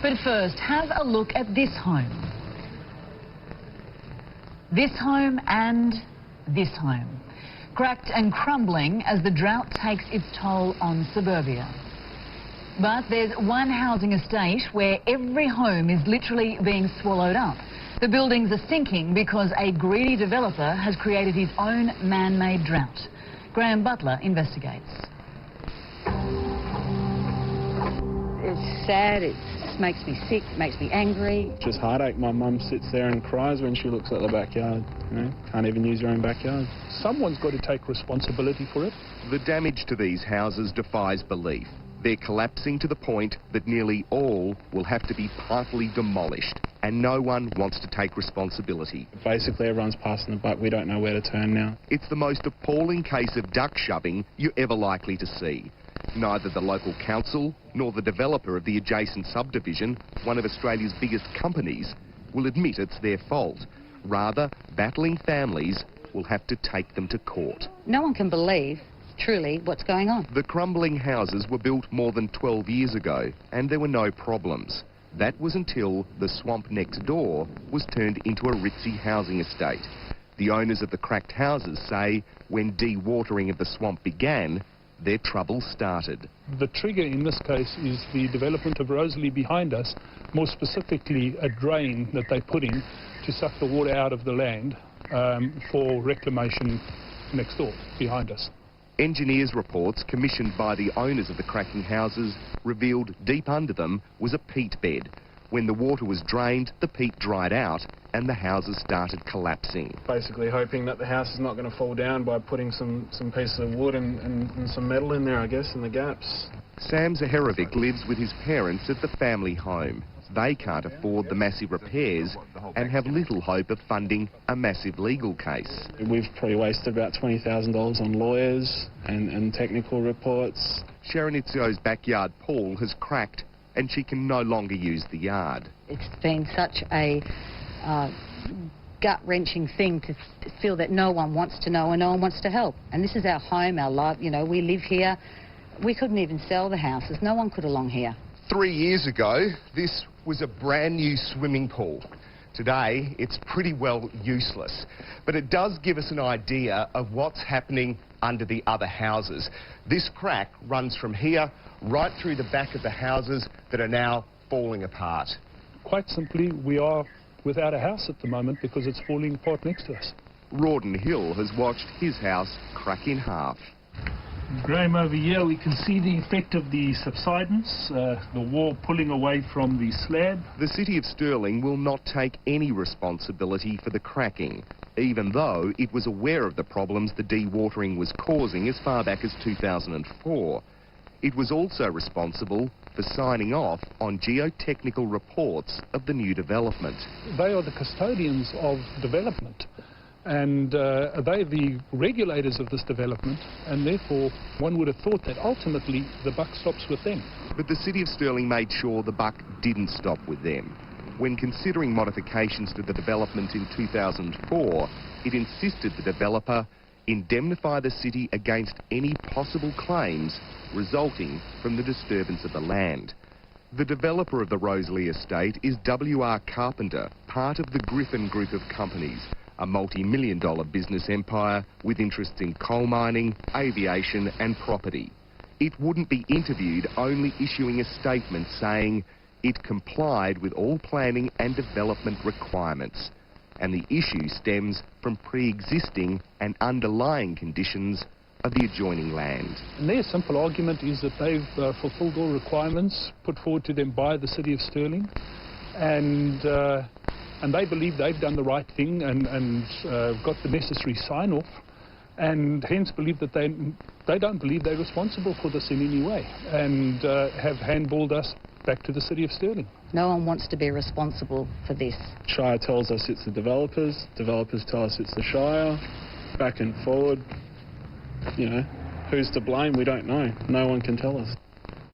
But first, have a look at this home. This home and this home. Cracked and crumbling as the drought takes its toll on suburbia. But there's one housing estate where every home is literally being swallowed up. The buildings are sinking because a greedy developer has created his own man-made drought. Graham Butler investigates. It's sad, it makes me sick, it makes me angry. Just heartache. My mum sits there and cries when she looks at the backyard. You know, can't even use her own backyard. Someone's got to take responsibility for it. The damage to these houses defies belief. They're collapsing to the point that nearly all will have to be partly demolished, and no one wants to take responsibility. Basically, everyone's passing the buck. We don't know where to turn now. It's the most appalling case of duck shoving you're ever likely to see. Neither the local council nor the developer of the adjacent subdivision, one of Australia's biggest companies, will admit it's their fault. Rather, battling families will have to take them to court. No one can believe truly what's going on. The crumbling houses were built more than 12 years ago and there were no problems. That was until the swamp next door was turned into a ritzy housing estate. The owners of the cracked houses say when dewatering of the swamp began, their trouble started. The trigger in this case is the development of Rosalie behind us, more specifically a drain that they put in to suck the water out of the land for reclamation next door behind us. Engineers' reports commissioned by the owners of the cracking houses revealed deep under them was a peat bed. When the water was drained, the peat dried out and the houses started collapsing. Basically hoping that the house is not going to fall down by putting some pieces of wood and some metal in there, I guess, in the gaps. Sam Zaharovic lives with his parents at the family home. They can't afford the massive repairs and have little hope of funding a massive legal case. We've probably wasted about $20,000 on lawyers and technical reports. Sharon Itzio's backyard pool has cracked and she can no longer use the yard. It's been such a gut-wrenching thing to feel that no one wants to know and no one wants to help. And this is our home, our life, you know, we live here. We couldn't even sell the houses. No one could along here. 3 years ago, this was a brand new swimming pool. Today, it's pretty well useless. But it does give us an idea of what's happening under the other houses. This crack runs from here right through the back of the houses that are now falling apart. Quite simply, we are without a house at the moment because it's falling apart next to us. Rawdon Hill has watched his house crack in half. Graham, over here we can see the effect of the subsidence, the wall pulling away from the slab. The City of Stirling will not take any responsibility for the cracking, even though it was aware of the problems the dewatering was causing as far back as 2004. It was also responsible for signing off on geotechnical reports of the new development. They are the custodians of development. And they're the regulators of this development, and therefore one would have thought that ultimately the buck stops with them. But the City of Stirling made sure the buck didn't stop with them. When considering modifications to the development in 2004, it insisted the developer indemnify the city against any possible claims resulting from the disturbance of the land. The developer of the Rosalie estate is W.R. Carpenter, part of the Griffin Group of companies, a multi-million-dollar business empire with interests in coal mining, aviation and property. It wouldn't be interviewed, only issuing a statement saying it complied with all planning and development requirements. And the issue stems from pre-existing and underlying conditions of the adjoining land. And their simple argument is that they've fulfilled all requirements put forward to them by the City of Stirling, and they believe they've done the right thing and got the necessary sign-off, and hence believe that they don't believe they're responsible for this in any way, and have handballed us back to the City of Stirling. No one wants to be responsible for this. Shire tells us it's the developers tell us it's the Shire, back and forward. You know, who's to blame? We don't know. No one can tell us.